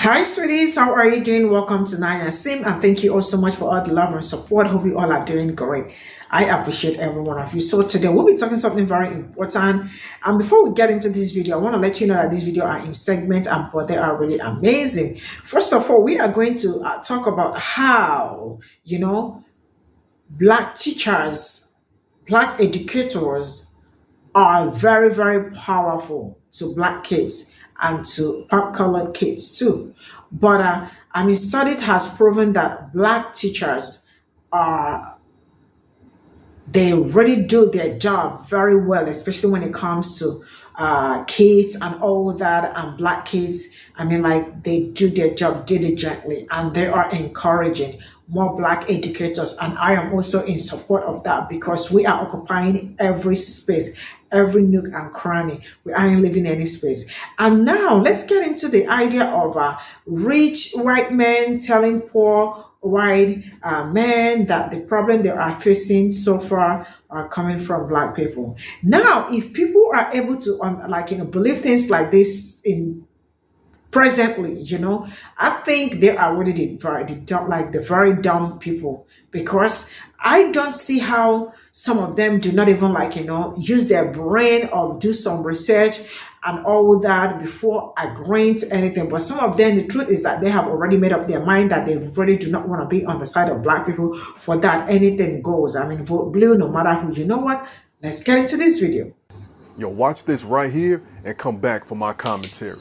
Hi, sweeties. How are you doing? Welcome to Nanya Sim, and thank you all so much for all the love and support. Hope you all are doing great. I appreciate every one of you. So today we'll be talking something very important. And before we get into this video, I want to let you know that this video are in segment and but they are really amazing. First of all, we are going to talk about how black teachers, black educators are very, very powerful to black kids and to colored kids too. But studies has proven that black teachers are they really do their job very well, especially when it comes to kids and all that, and black kids. Like they do their job diligently, and they are encouraging more black educators. And I am also in support of that because we are occupying every space, every nook and cranny. We aren't leaving any space. And now let's get into the idea of rich white men telling poor white men that the problem they are facing so far are coming from black people. Now, if people are able to believe things like this in presently, I think they are really the very dumb people, because I don't see how some of them do not even use their brain or do some research and all that before agreeing to anything. But some of them, the truth is that they have already made up their mind that they really do not want to be on the side of black people. For that, anything goes. Vote blue no matter who. You know what? Let's get into this video. Yo, watch this right here and come back for my commentary.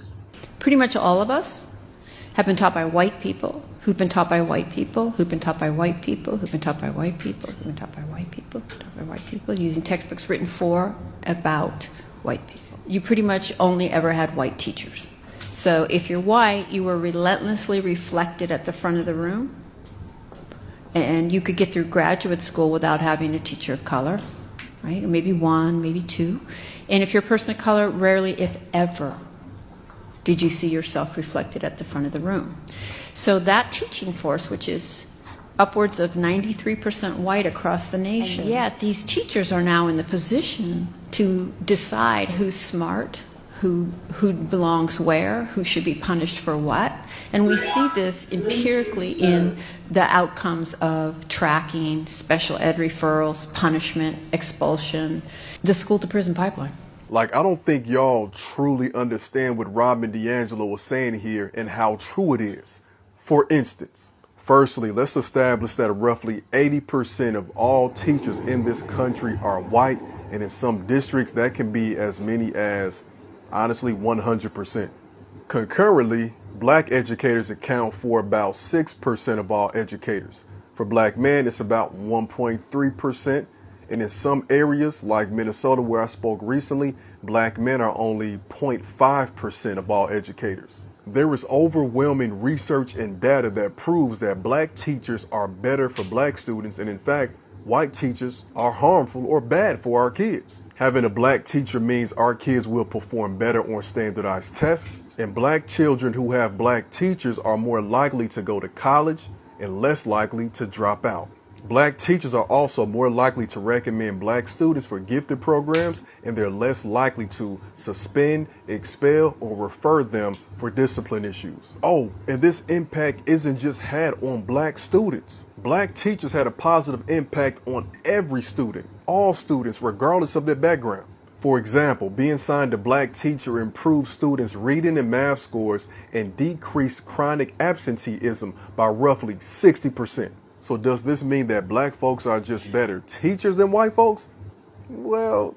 Pretty much all of us have been taught by white people, who've been taught by white people, who've been taught by white people, who've been taught by white people, who've been taught by white people, taught by white people, using textbooks written for, about white people. You pretty much only ever had white teachers. So if you're white, you were relentlessly reflected at the front of the room, and you could get through graduate school without having a teacher of color, right? Or maybe one, maybe two. And if you're a person of color, rarely, if ever, did you see yourself reflected at the front of the room. So that teaching force, which is upwards of 93% white across the nation, and yet these teachers are now in the position to decide who's smart, who belongs where, who should be punished for what. And we see this empirically in the outcomes of tracking, special ed referrals, punishment, expulsion, the school to prison pipeline. Like, I don't think y'all truly understand what Robin DiAngelo was saying here and how true it is. For instance, firstly, let's establish that roughly 80% of all teachers in this country are white, and in some districts that can be as many as, honestly, 100%. Concurrently, black educators account for about 6% of all educators. For black men, it's about 1.3%. And in some areas like Minnesota, where I spoke recently, black men are only 0.5% of all educators. There is overwhelming research and data that proves that black teachers are better for black students, and in fact, white teachers are harmful or bad for our kids. Having a black teacher means our kids will perform better on standardized tests, and black children who have black teachers are more likely to go to college and less likely to drop out. Black teachers are also more likely to recommend black students for gifted programs, and they're less likely to suspend, expel, or refer them for discipline issues. Oh, and this impact isn't just had on black students. Black teachers had a positive impact on every student, all students, regardless of their background. For example, being assigned a black teacher improved students' reading and math scores and decreased chronic absenteeism by roughly 60%. So does this mean that black folks are just better teachers than white folks? Well,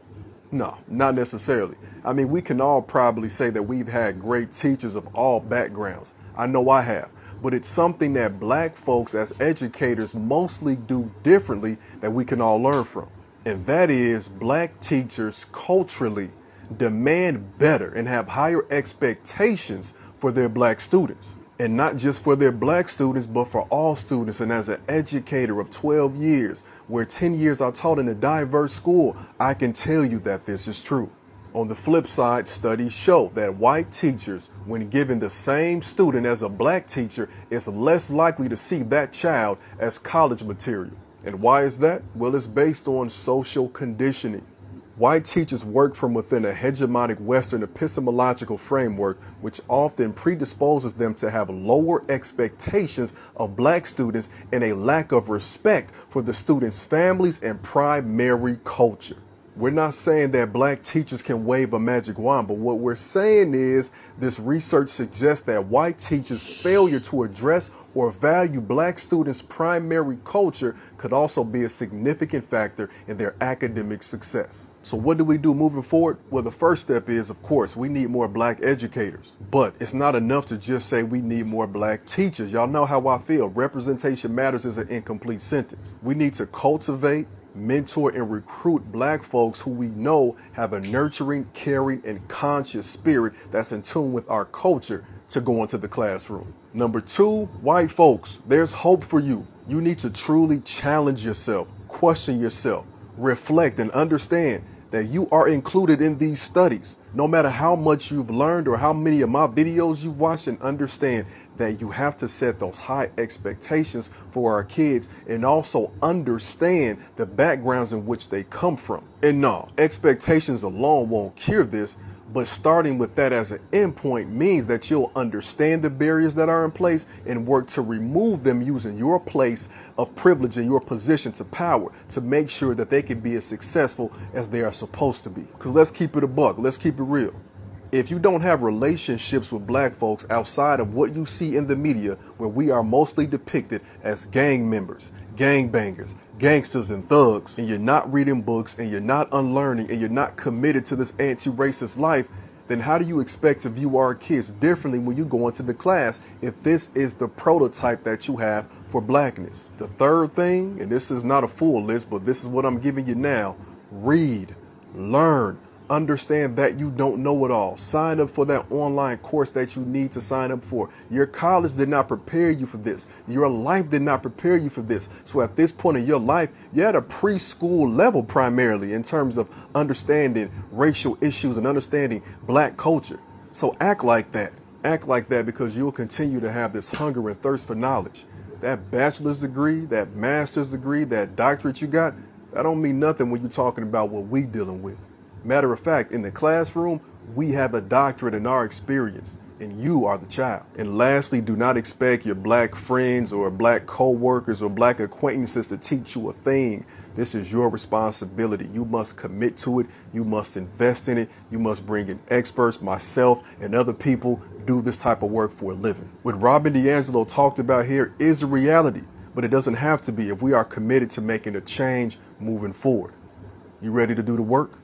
no, not necessarily. We can all probably say that we've had great teachers of all backgrounds. I know I have. But it's something that black folks as educators mostly do differently that we can all learn from. And that is, black teachers culturally demand better and have higher expectations for their black students. And not just for their black students, but for all students. And as an educator of 12 years, where 10 years I taught in a diverse school, I can tell you that this is true. On the flip side, studies show that white teachers, when given the same student as a black teacher, is less likely to see that child as college material. And why is that? Well, it's based on social conditioning. White teachers work from within a hegemonic Western epistemological framework, which often predisposes them to have lower expectations of black students and a lack of respect for the students' families and primary culture. We're not saying that black teachers can wave a magic wand, but what we're saying is this research suggests that white teachers' failure to address or value black students' primary culture could also be a significant factor in their academic success. So what do we do moving forward? Well, the first step is, of course, we need more black educators. But it's not enough to just say we need more black teachers. Y'all know how I feel. Representation matters is an incomplete sentence. We need to cultivate, mentor, and recruit black folks who we know have a nurturing, caring, and conscious spirit that's in tune with our culture to go into the classroom. Number two, white folks, there's hope for you. You need to truly challenge yourself, question yourself, reflect, and understand that you are included in these studies. No matter how much you've learned or how many of my videos you've watched, and understand that you have to set those high expectations for our kids and also understand the backgrounds in which they come from. And no, expectations alone won't cure this, but starting with that as an endpoint means that you'll understand the barriers that are in place and work to remove them using your place of privilege and your position to power to make sure that they can be as successful as they are supposed to be. Because let's keep it a buck, let's keep it real. If you don't have relationships with black folks outside of what you see in the media, where we are mostly depicted as gang members, gangbangers, gangsters, and thugs, and you're not reading books, and you're not unlearning, and you're not committed to this anti-racist life, then how do you expect to view our kids differently when you go into the class if this is the prototype that you have for blackness? The third thing, and this is not a full list, but this is what I'm giving you now: read, learn, understand that you don't know it all. Sign up for that online course that you need to sign up for. Your college did not prepare you for this. Your life did not prepare you for this. So at this point in your life, you're at a preschool level primarily in terms of understanding racial issues and understanding black culture. So act like that. Act like that, because you'll continue to have this hunger and thirst for knowledge. That bachelor's degree, that master's degree, that doctorate you got, that don't mean nothing when you're talking about what we dealing with. Matter of fact, in the classroom, we have a doctorate in our experience, and you are the child. And lastly, do not expect your black friends or black co-workers or black acquaintances to teach you a thing. This is your responsibility. You must commit to it. You must invest in it. You must bring in experts, myself, and other people who do this type of work for a living. What Robin DiAngelo talked about here is a reality, but it doesn't have to be if we are committed to making a change moving forward. You ready to do the work?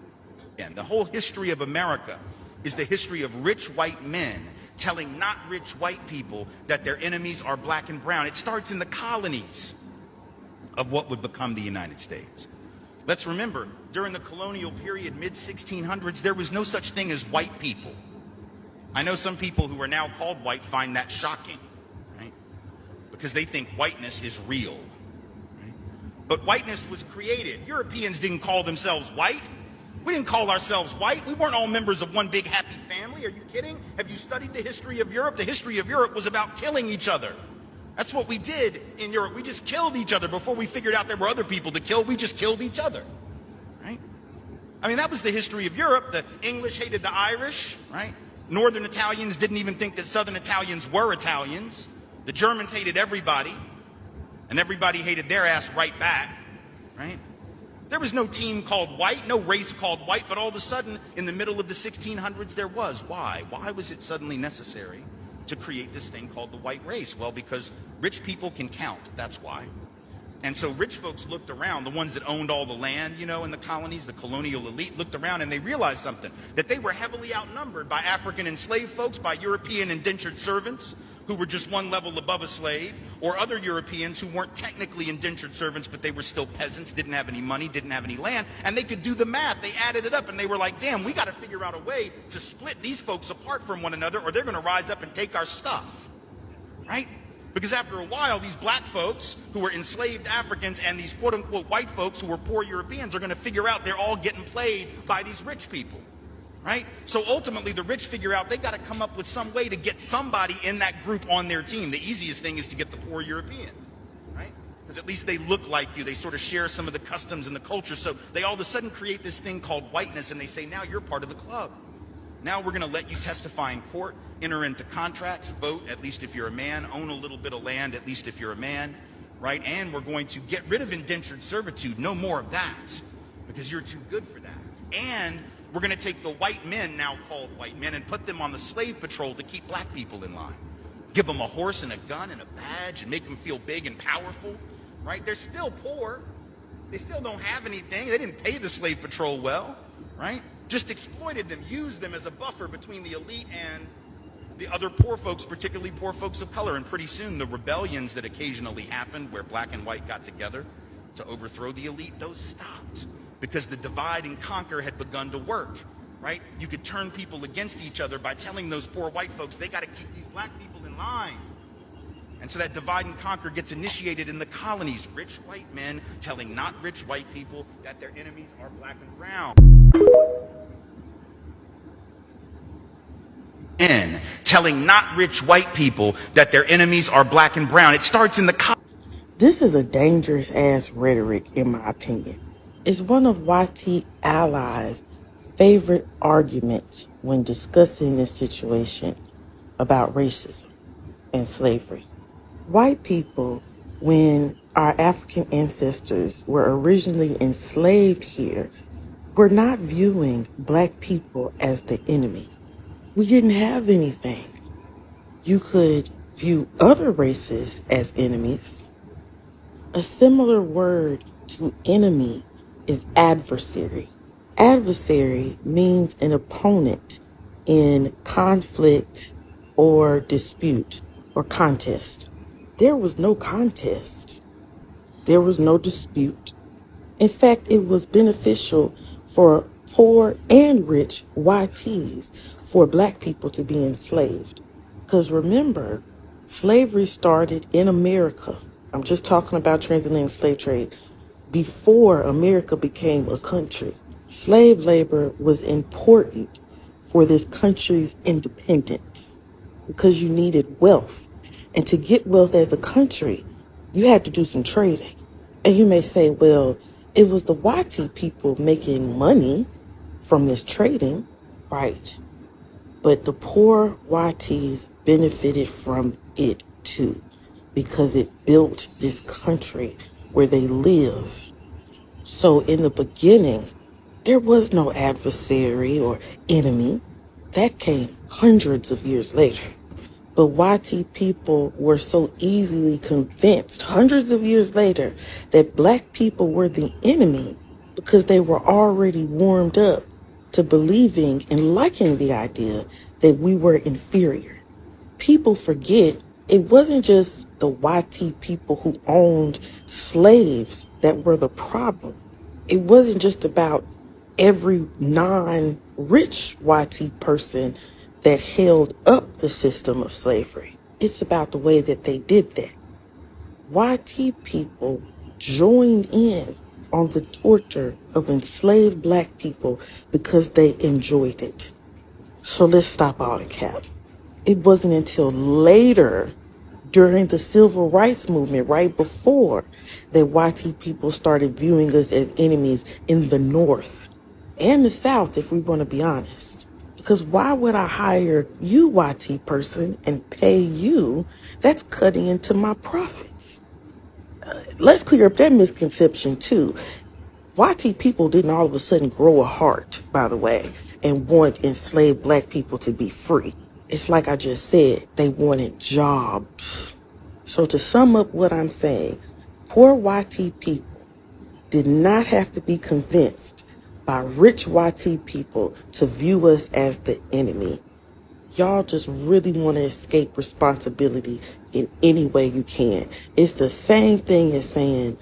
And the whole history of America is the history of rich white men telling not rich white people that their enemies are black and brown. It starts in the colonies of what would become the United States. Let's remember, during the colonial period, mid-1600s, there was no such thing as white people. I know some people who are now called white find that shocking, right? Because they think whiteness is real, right? But whiteness was created. Europeans didn't call themselves white. We didn't call ourselves white. We weren't all members of one big happy family. Are you kidding? Have you studied the history of Europe? The history of Europe was about killing each other. That's what we did in Europe. We just killed each other. Before we figured out there were other people to kill, we just killed each other, right? I mean, that was the history of Europe. The English hated the Irish, right? Northern Italians didn't even think that Southern Italians were Italians. The Germans hated everybody, and everybody hated their ass right back, right? There was no team called white, no race called white, but all of a sudden, in the middle of the 1600s, there was. Why? Why was it suddenly necessary to create this thing called the white race? Well, because rich people can count, that's why. And so rich folks looked around, the ones that owned all the land, you know, in the colonies, the colonial elite looked around and they realized something, that they were heavily outnumbered by African enslaved folks, by European indentured servants, who were just one level above a slave, or other Europeans who weren't technically indentured servants, but they were still peasants, didn't have any money, didn't have any land, and they could do the math. They added it up, and they were like, damn, we got to figure out a way to split these folks apart from one another, or they're going to rise up and take our stuff, right? Because after a while, these black folks who were enslaved Africans and these quote-unquote white folks who were poor Europeans are going to figure out they're all getting played by these rich people. Right? So ultimately, the rich figure out they got to come up with some way to get somebody in that group on their team. The easiest thing is to get the poor Europeans, right? because at least they look like you. They sort of share some of the customs and the culture. So they all of a sudden create this thing called whiteness, and they say, now you're part of the club. Now we're going to let you testify in court, enter into contracts, vote, at least if you're a man, own a little bit of land, at least if you're a man, right? And we're going to get rid of indentured servitude. No more of that, because you're too good for that. And we're going to take the white men, now called white men, and put them on the slave patrol to keep black people in line. Give them a horse and a gun and a badge and make them feel big and powerful, right? They're still poor. They still don't have anything. They didn't pay the slave patrol well, right? Just exploited them, used them as a buffer between the elite and the other poor folks, particularly poor folks of color. And pretty soon the rebellions that occasionally happened where black and white got together to overthrow the elite, those stopped because the divide and conquer had begun to work, right? You could turn people against each other by telling those poor white folks, they got to keep these black people in line. And so that divide and conquer gets initiated in the colonies. Rich white men telling not rich white people that their enemies are black and brown. And telling not rich white people that their enemies are black and brown. It starts in the This is a dangerous ass rhetoric, in my opinion. It's one of YT allies' favorite arguments when discussing this situation about racism and slavery. White people, when our African ancestors were originally enslaved here, were not viewing black people as the enemy. We didn't have anything. You could view other races as enemies. A similar word to enemy is adversary. Adversary means an opponent in conflict or dispute or contest. There was no contest. There was no dispute. In fact, it was beneficial for poor and rich YTs for black people to be enslaved. Because remember, slavery started in America. I'm just talking about transatlantic slave trade. Before America became a country, slave labor was important for this country's independence because you needed wealth. And to get wealth as a country, you had to do some trading. And you may say, well, it was the YT people making money from this trading, right? But the poor YTs benefited from it too, because it built this country where they live. So in the beginning, there was no adversary or enemy. That came hundreds of years later. But YT people were so easily convinced hundreds of years later that black people were the enemy because they were already warmed up to believing and liking the idea that we were inferior. People forget it wasn't just the YT people who owned slaves that were the problem. It wasn't just about every non-rich YT person that held up the system of slavery. It's about the way that they did that. YT people joined in on the torture of enslaved black people because they enjoyed it. So let's stop all the cap. It wasn't until later, during the civil rights movement, right before, that YT people started viewing us as enemies in the North and the South, if we want to be honest. Because why would I hire you, YT person, and pay you? That's cutting into my profits. Let's clear up that misconception too. YT people didn't all of a sudden grow a heart, by the way, and want enslaved black people to be free. It's like I just said, they wanted jobs. So to sum up what I'm saying, poor YT people did not have to be convinced by rich YT people to view us as the enemy. Y'all just really want to escape responsibility in any way you can. It's the same thing as saying,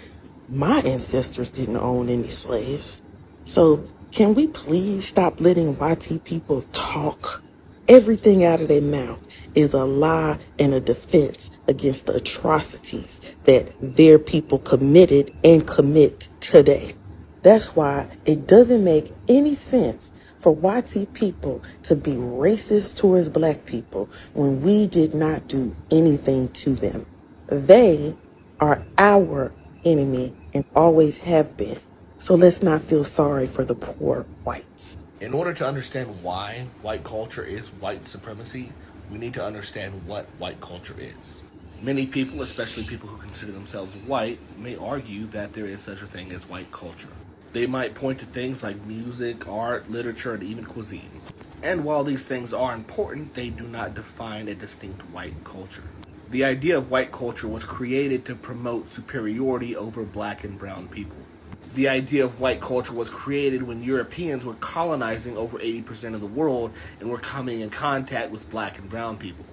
my ancestors didn't own any slaves. So can we please stop letting YT people talk? Everything out of their mouth is a lie and a defense against the atrocities that their people committed and commit today. That's why it doesn't make any sense for YT people to be racist towards black people when we did not do anything to them. They are our enemy and always have been. So let's not feel sorry for the poor whites. In order to understand why white culture is white supremacy, we need to understand what white culture is. Many people, especially people who consider themselves white, may argue that there is such a thing as white culture. They might point to things like music, art, literature, and even cuisine. And while these things are important, they do not define a distinct white culture. The idea of white culture was created to promote superiority over black and brown people. The idea of white culture was created when Europeans were colonizing over 80% of the world and were coming in contact with black and brown people.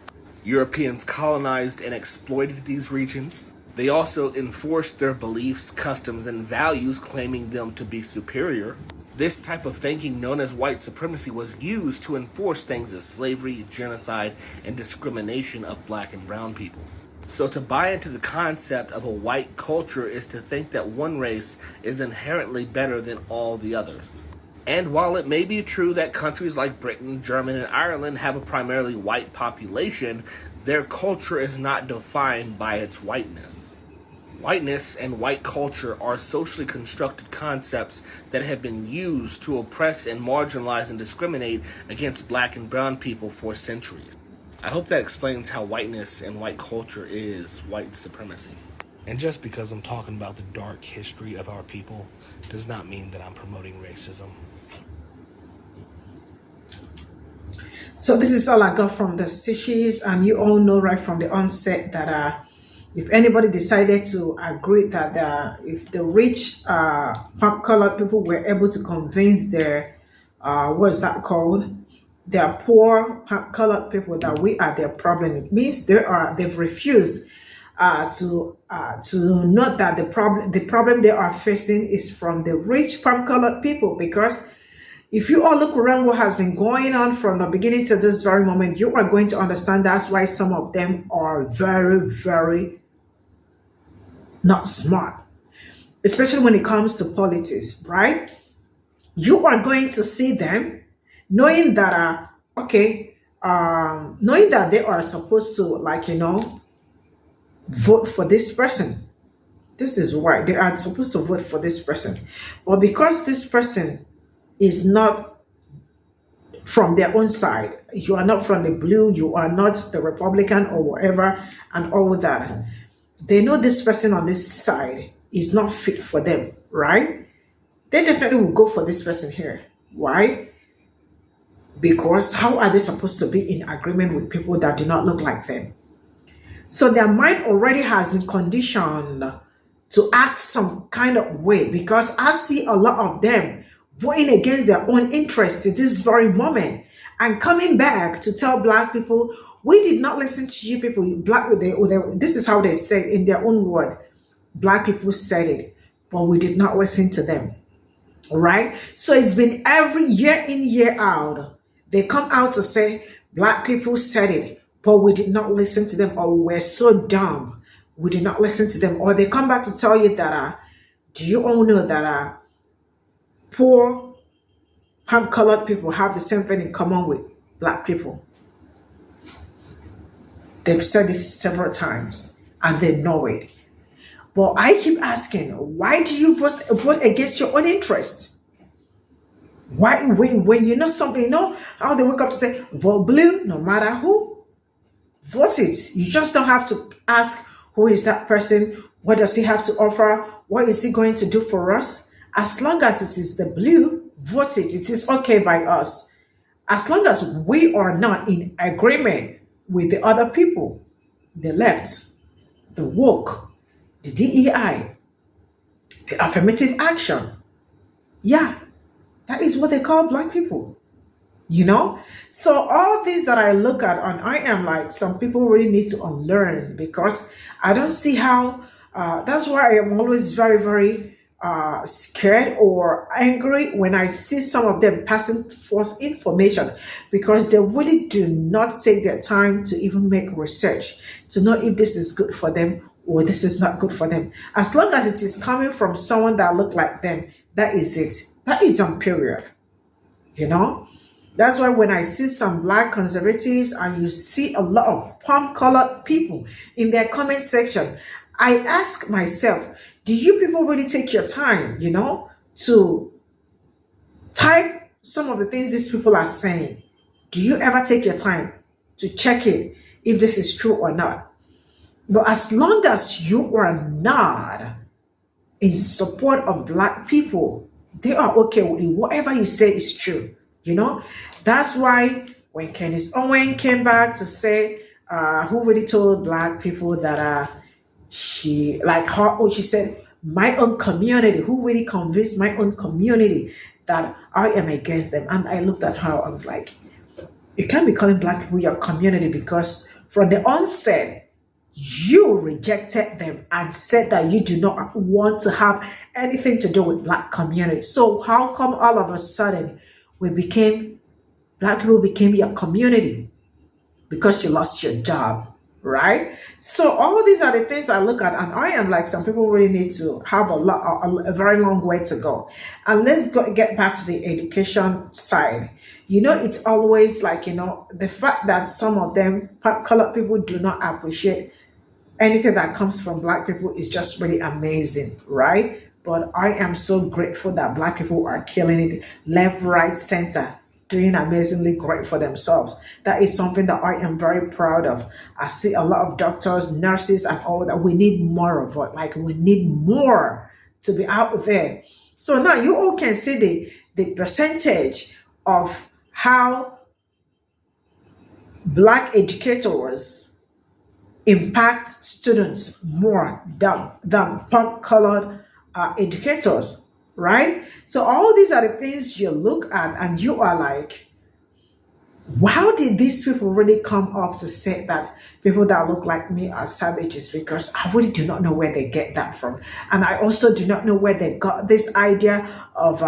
Europeans colonized and exploited these regions. They also enforced their beliefs, customs, and values, claiming them to be superior. This type of thinking, known as white supremacy, was used to enforce things as slavery, genocide, and discrimination of black and brown people. So to buy into the concept of a white culture is to think that one race is inherently better than all the others. And while it may be true that countries like Britain, Germany, and Ireland have a primarily white population, their culture is not defined by its whiteness. Whiteness and white culture are socially constructed concepts that have been used to oppress and marginalize and discriminate against black and brown people for centuries. I hope that explains how whiteness and white culture is white supremacy. And just because I'm talking about the dark history of our people does not mean that I'm promoting racism. So this is all I got from the stitches, and you all know right from the onset that if anybody decided to agree that if the rich colored people were able to convince their what is that called, their poor colored people that we are their problem, it means they've refused to note that the problem they are facing is from the rich colored people. Because if you all look around what has been going on from the beginning to this very moment, you are going to understand that's why some of them are very, very not smart, especially when it comes to politics, right? You are going to see them knowing that, knowing that they are supposed to, vote for this person. This is why they are supposed to vote for this person. But because this person is not from their own side, you are not from the blue, you are not the Republican or whatever, and all that, they know this person on this side is not fit for them, right? They definitely will go for this person here. Why? Because how are they supposed to be in agreement with people that do not look like them? So their mind already has been conditioned to act some kind of way, because I see a lot of them voting against their own interests at this very moment and coming back to tell black people, we did not listen to you people. This is how they say in their own word. Black people said it, but we did not listen to them. All right? So it's been every year in, year out. They come out to say, black people said it, but we did not listen to them, or we're so dumb, we did not listen to them. Or they come back to tell you that, do you all know that poor colored people have the same thing in common with black people? They've said this several times, and they know it. But I keep asking, why do you vote against your own interests? Why, when you know something, you know how they wake up to say, vote blue, no matter who, vote it. You just don't have to ask, who is that person? What does he have to offer? What is he going to do for us? As long as it is the blue, vote it. It is okay by us. As long as we are not in agreement with the other people, the left, the woke, the DEI, the affirmative action. Yeah, that is what they call black people. So all these that I look at, and I am like, some people really need to unlearn, because I don't see how, that's why I am always very, very scared or angry when I see some of them passing false information, because they really do not take their time to even make research to know if this is good for them or this is not good for them. As long as it is coming from someone that look like them, that is it. That is on period. That's why when I see some black conservatives and you see a lot of palm-colored people in their comment section, I ask myself, do you people really take your time, to type some of the things these people are saying? Do you ever take your time to check it if this is true or not? But as long as you are not in support of Black people, they are okay with you. Whatever you say is true. That's why when Candace Owen came back to say, who really told Black people that she said, my own community, who really convinced my own community that I am against them? And I looked at her, I was like, you can't be calling Black people your community, because from the onset, you rejected them and said that you do not want to have anything to do with Black community. So how come all of a sudden Black people became your community? Because you lost your job, right? So all these are the things I look at, and I am like, some people really need to have a very long way to go. And let's get back to the education side. It's always like, the fact that some of them, colored people, do not appreciate anything that comes from Black people is just really amazing, right? But I am so grateful that Black people are killing it left, right, center, doing amazingly great for themselves. That is something that I am very proud of. I see a lot of doctors, nurses, and all that. We need more of it. Like, we need more to be out there. So now you all can see the percentage of how Black educators impact students more than colored educators, right? So all these are the things you look at and you are like, how did these people really come up to say that people that look like me are savages? Because I really do not know where they get that from. And I also do not know where they got this idea of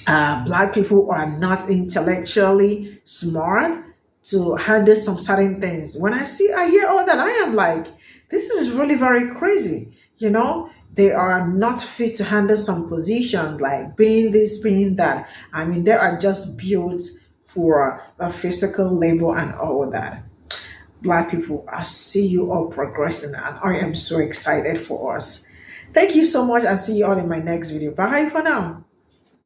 Black people are not intellectually smart to handle some certain things. When I hear all that, I am like, this is really very crazy. They are not fit to handle some positions, like being this, being that. I mean, they are just built for the physical labor and all that. Black people, I see you all progressing, and I am so excited for us. Thank you so much. I'll see you all in my next video. Bye for now.